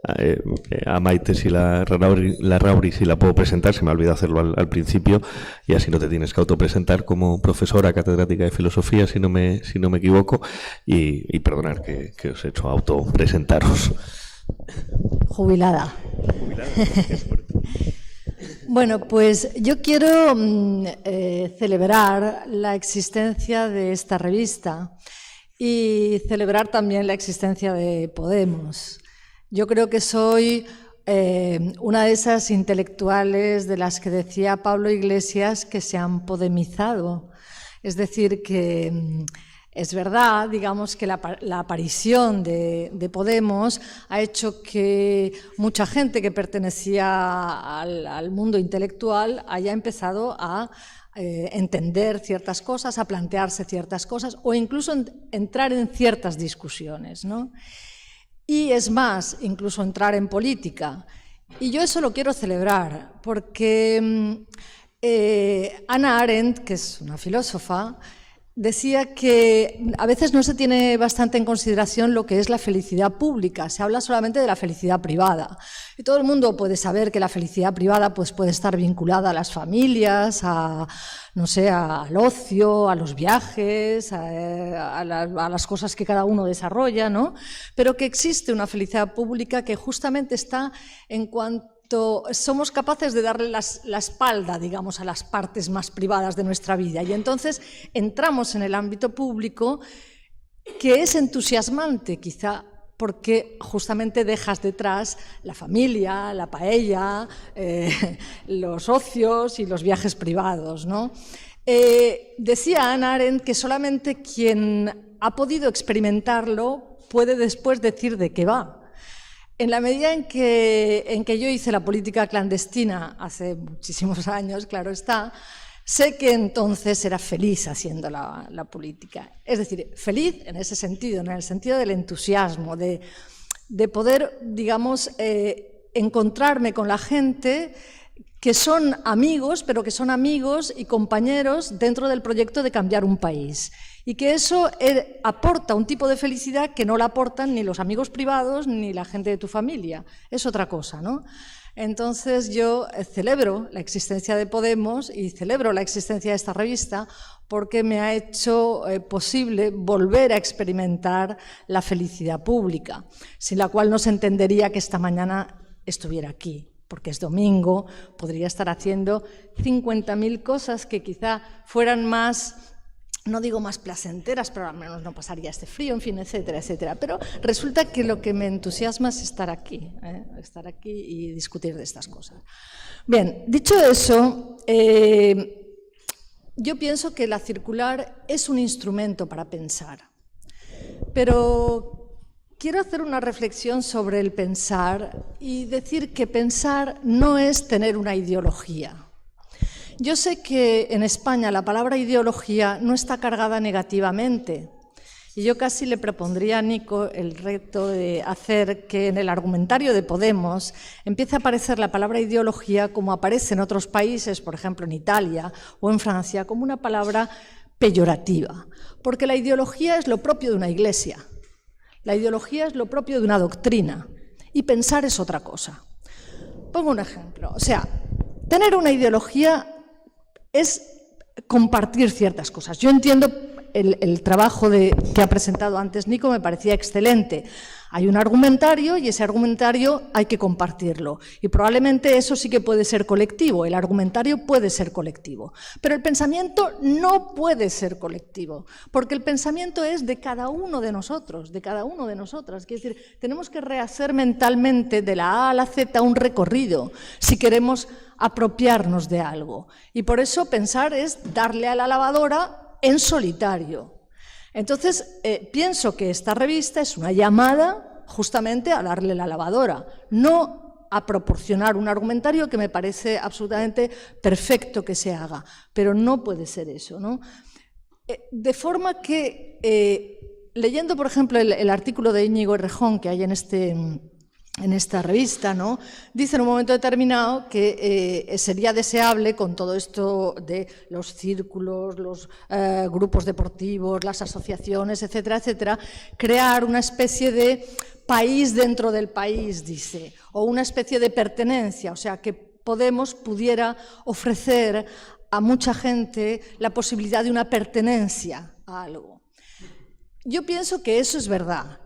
A Maite Larrauri si la puedo presentar, se me ha olvidado hacerlo al principio, y así no te tienes que autopresentar como profesora catedrática de filosofía, si no me equivoco, y perdonar que os he hecho autopresentaros. Jubilada. Bueno, pues yo quiero celebrar la existencia de esta revista y celebrar también la existencia de Podemos. Yo creo que soy una de esas intelectuales de las que decía Pablo Iglesias que se han podemizado. Es decir, que es verdad, digamos, que la aparición de Podemos ha hecho que mucha gente que pertenecía al mundo intelectual haya empezado a entender ciertas cosas, a plantearse ciertas cosas o incluso entrar en ciertas discusiones, ¿no? Y es más, incluso entrar en política. Y yo eso lo quiero celebrar, porque Hannah Arendt, que es una filósofa, decía que a veces no se tiene bastante en consideración lo que es la felicidad pública, se habla solamente de la felicidad privada. Y todo el mundo puede saber que la felicidad privada pues, puede estar vinculada a las familias, no sé, al ocio, a los viajes, a las cosas que cada uno desarrolla, ¿no? Pero que existe una felicidad pública que justamente está en cuanto somos capaces de darle la espalda, digamos, a las partes más privadas de nuestra vida. Y entonces entramos en el ámbito público, que es entusiasmante, quizá, porque justamente dejas detrás la familia, la paella, los ocios y los viajes privados, ¿no? Decía Hannah Arendt que solamente quien ha podido experimentarlo puede después decir de qué va. En la medida en que yo hice la política clandestina hace muchísimos años, claro está, sé que entonces era feliz haciendo la política. Es decir, feliz en ese sentido, en el sentido del entusiasmo, de poder, digamos, encontrarme con la gente que son amigos, pero que son amigos y compañeros dentro del proyecto de cambiar un país. Y que eso aporta un tipo de felicidad que no la aportan ni los amigos privados ni la gente de tu familia. Es otra cosa, ¿no? Entonces yo celebro la existencia de Podemos y celebro la existencia de esta revista porque me ha hecho posible volver a experimentar la felicidad pública, sin la cual no se entendería que esta mañana estuviera aquí, porque es domingo, podría estar haciendo 50.000 cosas que quizá fueran más, no digo más placenteras, pero al menos no pasaría este frío, en fin, etcétera, etcétera. Pero resulta que lo que me entusiasma es estar aquí y discutir de estas cosas. Bien, dicho eso, yo pienso que la circular es un instrumento para pensar, pero quiero hacer una reflexión sobre el pensar y decir que pensar no es tener una ideología. Yo sé que en España la palabra ideología no está cargada negativamente y yo casi le propondría a Nico el reto de hacer que en el argumentario de Podemos empiece a aparecer la palabra ideología como aparece en otros países, por ejemplo en Italia o en Francia, como una palabra peyorativa, porque la ideología es lo propio de una iglesia, la ideología es lo propio de una doctrina y pensar es otra cosa. Pongo un ejemplo, o sea, tener una ideología es compartir ciertas cosas. Yo entiendo el trabajo que ha presentado antes Nico, me parecía excelente. Hay un argumentario y ese argumentario hay que compartirlo. Y probablemente eso sí que puede ser colectivo, el argumentario puede ser colectivo. Pero el pensamiento no puede ser colectivo, porque el pensamiento es de cada uno de nosotros, de cada uno de nosotras. Quiere decir, tenemos que rehacer mentalmente de la A a la Z un recorrido si queremos apropiarnos de algo. Y por eso pensar es darle a la lavadora en solitario. Entonces, pienso que esta revista es una llamada justamente a darle la lavadora, no a proporcionar un argumentario que me parece absolutamente perfecto que se haga, pero no puede ser eso, ¿no? De forma que, leyendo, por ejemplo, el artículo de Íñigo Errejón que hay en en esta revista, ¿no? Dice en un momento determinado que sería deseable, con todo esto de los círculos, los grupos deportivos, las asociaciones, etcétera, etcétera, crear una especie de país dentro del país, dice, o una especie de pertenencia, o sea, que Podemos pudiera ofrecer a mucha gente la posibilidad de una pertenencia a algo. Yo pienso que eso es verdad.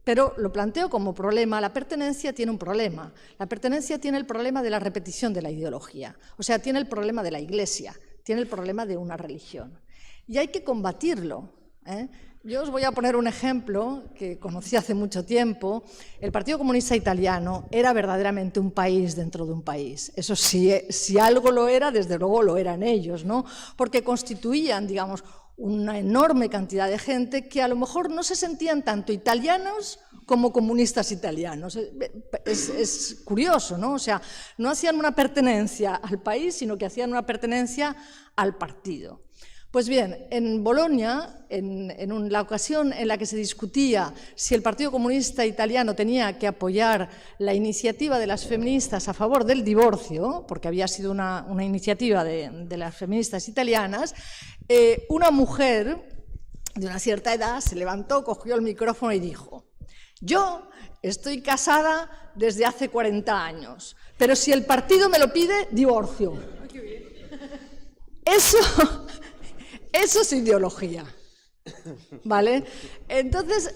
Pero lo planteo como problema. La pertenencia tiene un problema. La pertenencia tiene el problema de la repetición de la ideología. O sea, tiene el problema de la Iglesia, tiene el problema de una religión. Y hay que combatirlo, ¿eh? Yo os voy a poner un ejemplo que conocí hace mucho tiempo. El Partido Comunista Italiano era verdaderamente un país dentro de un país. Eso sí, si algo lo era, desde luego lo eran ellos, ¿no? Porque constituían, digamos, una enorme cantidad de gente que a lo mejor no se sentían tanto italianos como comunistas italianos. Es curioso, ¿no? O sea, no hacían una pertenencia al país, sino que hacían una pertenencia al partido. Pues bien, en Bolonia, en la ocasión en la que se discutía si el Partido Comunista Italiano tenía que apoyar la iniciativa de las feministas a favor del divorcio, porque había sido una iniciativa de las feministas italianas, una mujer de una cierta edad se levantó, cogió el micrófono y dijo: yo estoy casada desde hace 40 años, pero si el partido me lo pide, divorcio. Eso es ideología, ¿vale? Entonces,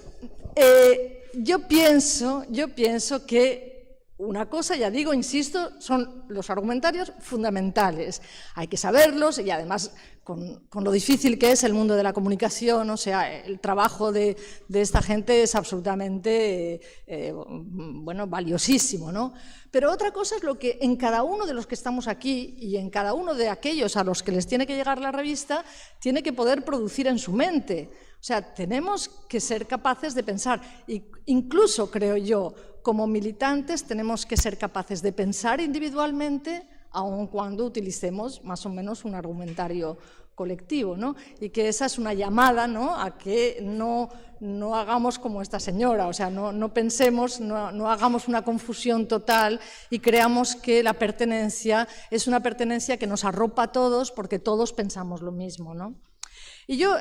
yo pienso que una cosa, ya digo, insisto, son los argumentarios fundamentales. Hay que saberlos y además con lo difícil que es el mundo de la comunicación, o sea, el trabajo de esta gente es absolutamente, bueno, valiosísimo, ¿no? Pero otra cosa es lo que en cada uno de los que estamos aquí y en cada uno de aquellos a los que les tiene que llegar la revista, tiene que poder producir en su mente. O sea, tenemos que ser capaces de pensar, incluso, creo yo, como militantes tenemos que ser capaces de pensar individualmente, aun cuando utilicemos más o menos un argumentario colectivo, ¿no? Y que esa es una llamada, ¿no?, a que no hagamos como esta señora, o sea, no pensemos, no hagamos una confusión total y creamos que la pertenencia es una pertenencia que nos arropa a todos porque todos pensamos lo mismo, ¿no? Y yo,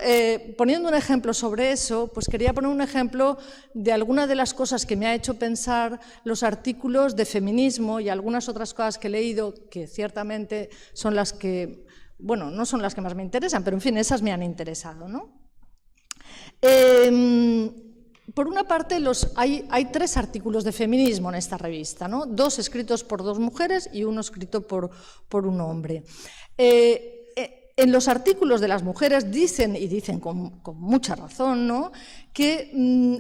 poniendo un ejemplo sobre eso, pues quería poner un ejemplo de alguna de las cosas que me ha hecho pensar los artículos de feminismo y algunas otras cosas que he leído, que ciertamente son las que, bueno, no son las que más me interesan, pero en fin, esas me han interesado, ¿no? Por una parte, hay 3 artículos de feminismo en esta revista, ¿no? 2 escritos por 2 mujeres y 1 escrito por un hombre. En los artículos de las mujeres dicen, y dicen con mucha razón, ¿no?, que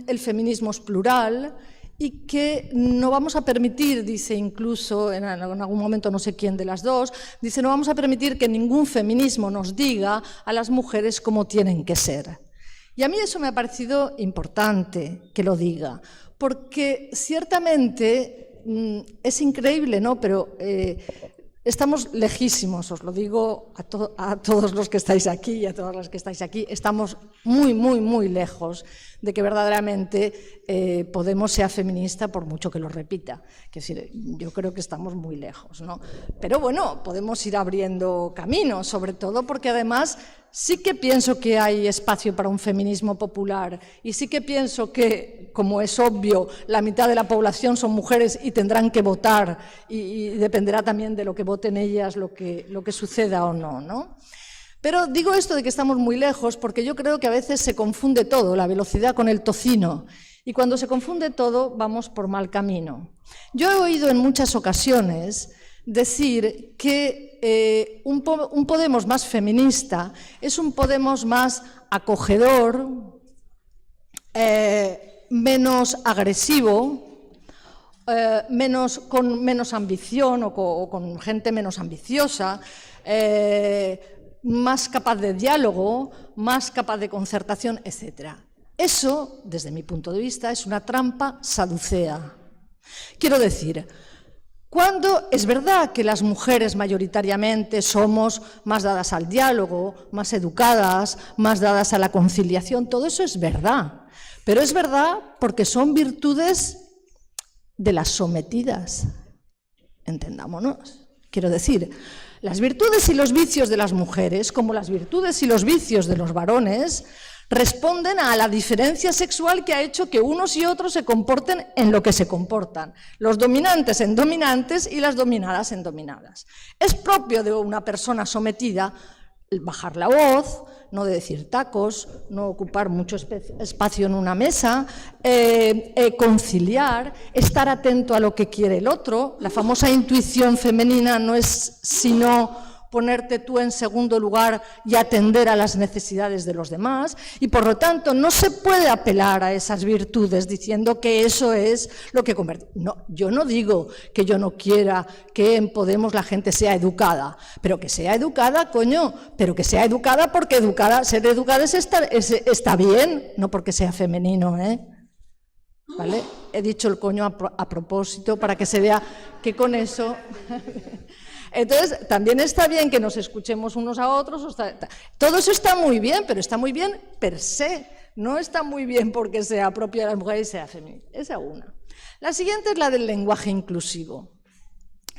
el feminismo es plural y que no vamos a permitir, dice incluso en algún momento no sé quién de las dos, dice no vamos a permitir que ningún feminismo nos diga a las mujeres cómo tienen que ser. Y a mí eso me ha parecido importante que lo diga, porque ciertamente es increíble, ¿no?, pero estamos lejísimos, os lo digo a todos los que estáis aquí y a todas las que estáis aquí, estamos muy, muy, muy lejos de que verdaderamente Podemos sea feminista, por mucho que lo repita. Que yo creo que estamos muy lejos, ¿no? Pero bueno, podemos ir abriendo caminos, sobre todo porque además sí que pienso que hay espacio para un feminismo popular y sí que pienso que, como es obvio, la mitad de la población son mujeres y tendrán que votar y dependerá también de lo que voten ellas lo que suceda o no, ¿no? Pero digo esto de que estamos muy lejos porque yo creo que a veces se confunde todo, la velocidad con el tocino, y cuando se confunde todo vamos por mal camino. Yo he oído en muchas ocasiones decir que un Podemos más feminista es un Podemos más acogedor, menos agresivo, con menos ambición o con gente menos ambiciosa, más capaz de diálogo, más capaz de concertación, etc. Eso, desde mi punto de vista, es una trampa saducea. Quiero decir, cuando es verdad que las mujeres mayoritariamente somos más dadas al diálogo, más educadas, más dadas a la conciliación, todo eso es verdad, pero es verdad porque son virtudes de las sometidas. Entendámonos. Quiero decir, las virtudes y los vicios de las mujeres, como las virtudes y los vicios de los varones, responden a la diferencia sexual que ha hecho que unos y otros se comporten en lo que se comportan. Los dominantes en dominantes y las dominadas en dominadas. Es propio de una persona sometida bajar la voz, no decir tacos, no ocupar mucho espacio en una mesa, conciliar, estar atento a lo que quiere el otro. La famosa intuición femenina no es sino ponerte tú en segundo lugar y atender a las necesidades de los demás, y por lo tanto no se puede apelar a esas virtudes diciendo que eso es lo que convierte. No, yo no digo que yo no quiera que en Podemos la gente sea educada, pero que sea educada, coño, pero que sea educada porque ser educada está bien, no porque sea femenino, ¿vale? He dicho el coño a propósito para que se vea que con eso... Entonces, también está bien que nos escuchemos unos a otros, todo eso está muy bien, pero está muy bien per se, no está muy bien porque sea propia de las mujeres y sea femenina. Esa una. La siguiente es la del lenguaje inclusivo.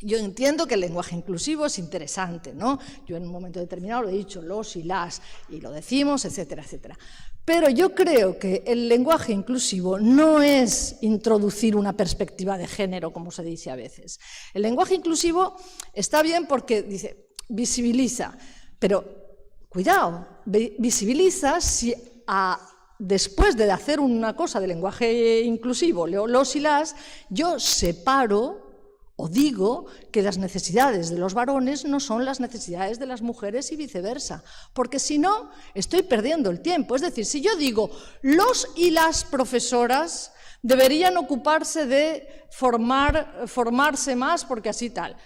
Yo entiendo que el lenguaje inclusivo es interesante, ¿no? Yo en un momento determinado lo he dicho, los y las, y lo decimos, etcétera, etcétera. Pero yo creo que el lenguaje inclusivo no es introducir una perspectiva de género, como se dice a veces. El lenguaje inclusivo está bien porque dice, visibiliza, pero cuidado, visibiliza si después de hacer una cosa de lenguaje inclusivo, los y las, yo separo o digo que las necesidades de los varones no son las necesidades de las mujeres y viceversa, porque si no, estoy perdiendo el tiempo. Es decir, si yo digo, los y las profesoras deberían ocuparse de formarse más porque así tal,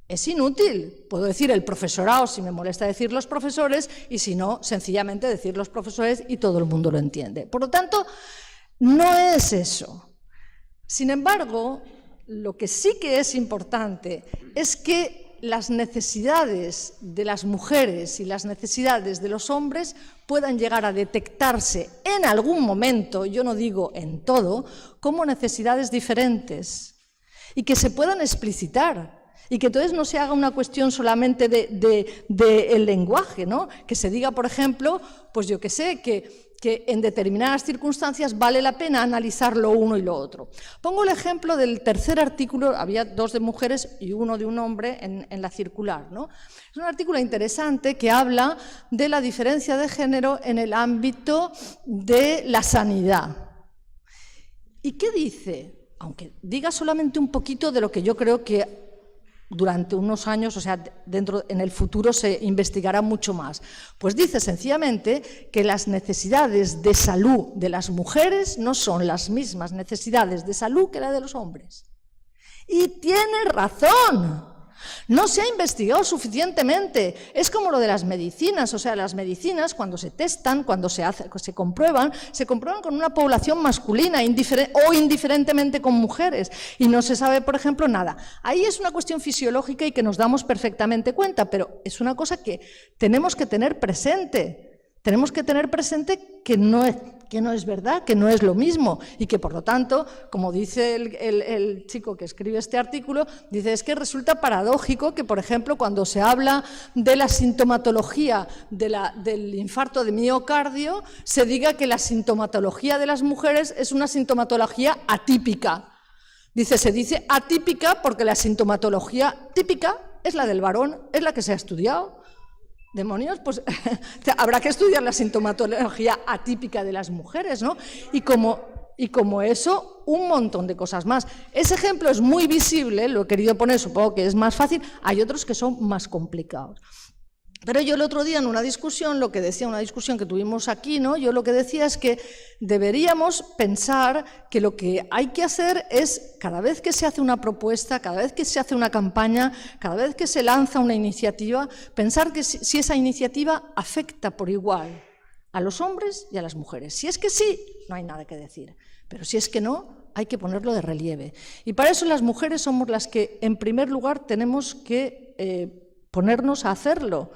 es inútil. Puedo decir el profesorado si me molesta decir los profesores, y si no, sencillamente decir los profesores y todo el mundo lo entiende. Por lo tanto, no es eso. Sin embargo, lo que sí que es importante es que las necesidades de las mujeres y las necesidades de los hombres puedan llegar a detectarse en algún momento, yo no digo en todo, como necesidades diferentes y que se puedan explicitar. Y que entonces no se haga una cuestión solamente del lenguaje, ¿no? Que se diga, por ejemplo, pues yo que sé, que en determinadas circunstancias vale la pena analizar lo uno y lo otro. Pongo el ejemplo del tercer artículo, había 2 de mujeres y 1 de un hombre en la circular, ¿no? Es un artículo interesante que habla de la diferencia de género en el ámbito de la sanidad. ¿Y qué dice? Aunque diga solamente un poquito de lo que yo creo que durante unos años, o sea, en el futuro se investigará mucho más. Pues dice sencillamente que las necesidades de salud de las mujeres no son las mismas necesidades de salud que las de los hombres. Y tiene razón. No se ha investigado suficientemente. Es como lo de las medicinas, o sea, las medicinas cuando se testan, cuando se comprueban con una población masculina o indiferentemente con mujeres, y no se sabe, por ejemplo, nada. Ahí es una cuestión fisiológica y que nos damos perfectamente cuenta, pero es una cosa que tenemos que tener presente. Tenemos que tener presente que no es verdad, que no es lo mismo, y que por lo tanto, como dice el chico que escribe este artículo, dice es que resulta paradójico que, por ejemplo, cuando se habla de la sintomatología del infarto de miocardio, se diga que la sintomatología de las mujeres es una sintomatología atípica. Se dice atípica porque la sintomatología típica es la del varón, es la que se ha estudiado. Demonios, pues habrá que estudiar la sintomatología atípica de las mujeres, ¿no? Y como eso, un montón de cosas más. Ese ejemplo es muy visible, lo he querido poner, supongo que es más fácil, hay otros que son más complicados. Pero yo el otro día en una discusión que tuvimos aquí, ¿no? Yo lo que decía es que deberíamos pensar que lo que hay que hacer es, cada vez que se hace una propuesta, cada vez que se hace una campaña, cada vez que se lanza una iniciativa, pensar que si esa iniciativa afecta por igual a los hombres y a las mujeres. Si es que sí, no hay nada que decir. Pero si es que no, hay que ponerlo de relieve. Y para eso las mujeres somos las que, en primer lugar, tenemos que ponernos a hacerlo.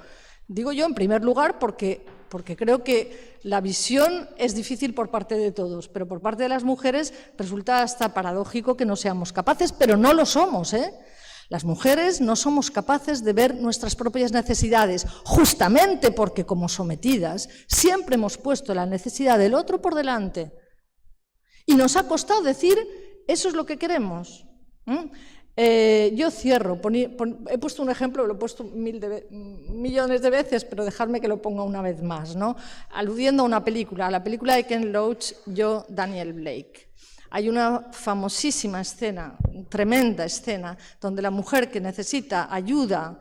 Digo yo en primer lugar porque porque creo que la visión es difícil por parte de todos, pero por parte de las mujeres resulta hasta paradójico que no seamos capaces, pero no lo somos, ¿eh? Las mujeres no somos capaces de ver nuestras propias necesidades, justamente porque como sometidas siempre hemos puesto la necesidad del otro por delante. Y nos ha costado decir, eso es lo que queremos. Yo cierro, he puesto un ejemplo, lo he puesto millones de veces, pero dejadme que lo ponga una vez más, ¿no? Aludiendo a una película, a la película de Ken Loach, Yo, Daniel Blake. Hay una famosísima escena, tremenda escena, donde la mujer que necesita ayuda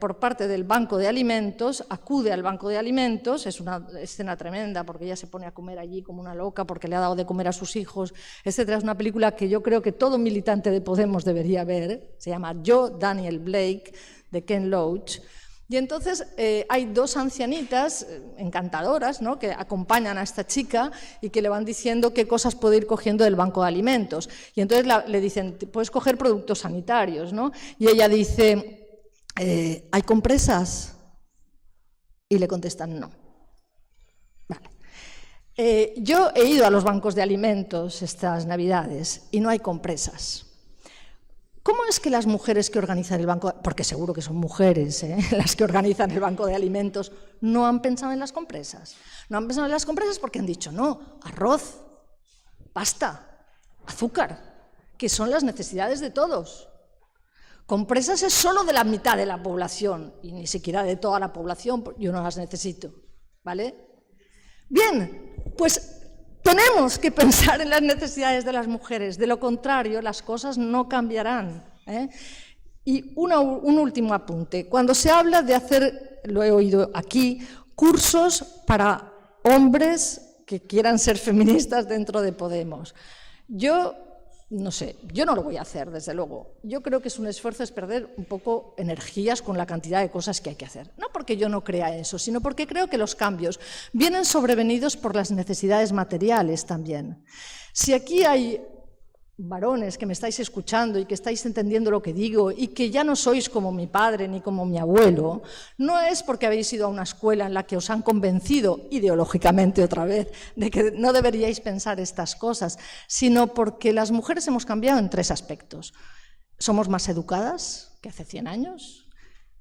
por parte del banco de alimentos acude al banco de alimentos. Es una escena tremenda porque ella se pone a comer allí como una loca porque le ha dado de comer a sus hijos, etc. Es una película que yo creo que todo militante de Podemos debería ver. Se llama Yo, Daniel Blake, de Ken Loach. Y entonces hay dos ancianitas encantadoras, ¿no?, que acompañan a esta chica y que le van diciendo qué cosas puede ir cogiendo del banco de alimentos. Y entonces le dicen, puedes coger productos sanitarios, ¿no? Y ella dice, ¿hay compresas? Y le contestan, no. Vale. Yo he ido a los bancos de alimentos estas Navidades y no hay compresas. ¿Cómo es que las mujeres que organizan el banco, porque seguro que son mujeres las que organizan el banco de alimentos, no han pensado en las compresas? No han pensado en las compresas porque han dicho, no, arroz, pasta, azúcar, que son las necesidades de todos. Compresas es solo de la mitad de la población, y ni siquiera de toda la población, yo no las necesito, ¿vale? Bien, pues tenemos que pensar en las necesidades de las mujeres, de lo contrario las cosas no cambiarán, ¿eh? Y un último apunte, cuando se habla de hacer, lo he oído aquí, cursos para hombres que quieran ser feministas dentro de Podemos. Yo no sé, yo no lo voy a hacer, desde luego. Yo creo que es un esfuerzo, es perder un poco energías con la cantidad de cosas que hay que hacer. No porque yo no crea eso, sino porque creo que los cambios vienen sobrevenidos por las necesidades materiales también. Si aquí hay varones que me estáis escuchando y que estáis entendiendo lo que digo y que ya no sois como mi padre ni como mi abuelo, no es porque habéis ido a una escuela en la que os han convencido ideológicamente otra vez de que no deberíais pensar estas cosas, sino porque las mujeres hemos cambiado en 3 aspectos. Somos más educadas que hace 100 años,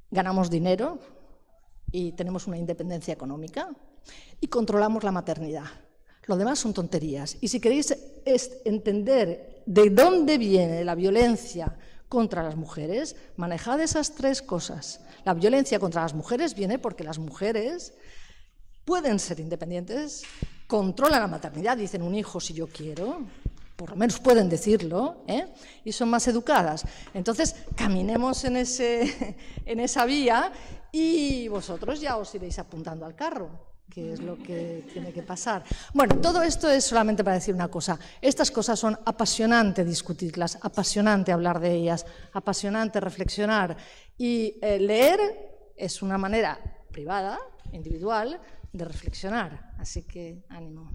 ganamos dinero y tenemos una independencia económica y controlamos la maternidad. Lo demás son tonterías. Y si queréis entender de dónde viene la violencia contra las mujeres, manejad esas 3 cosas. La violencia contra las mujeres viene porque las mujeres pueden ser independientes, controlan la maternidad, dicen un hijo si yo quiero, por lo menos pueden decirlo, y son más educadas. Entonces, caminemos en esa vía y vosotros ya os iréis apuntando al carro, que es lo que tiene que pasar. Bueno, todo esto es solamente para decir una cosa. Estas cosas son apasionante discutirlas, apasionante hablar de ellas, apasionante reflexionar. Y leer es una manera privada, individual, de reflexionar. Así que ánimo.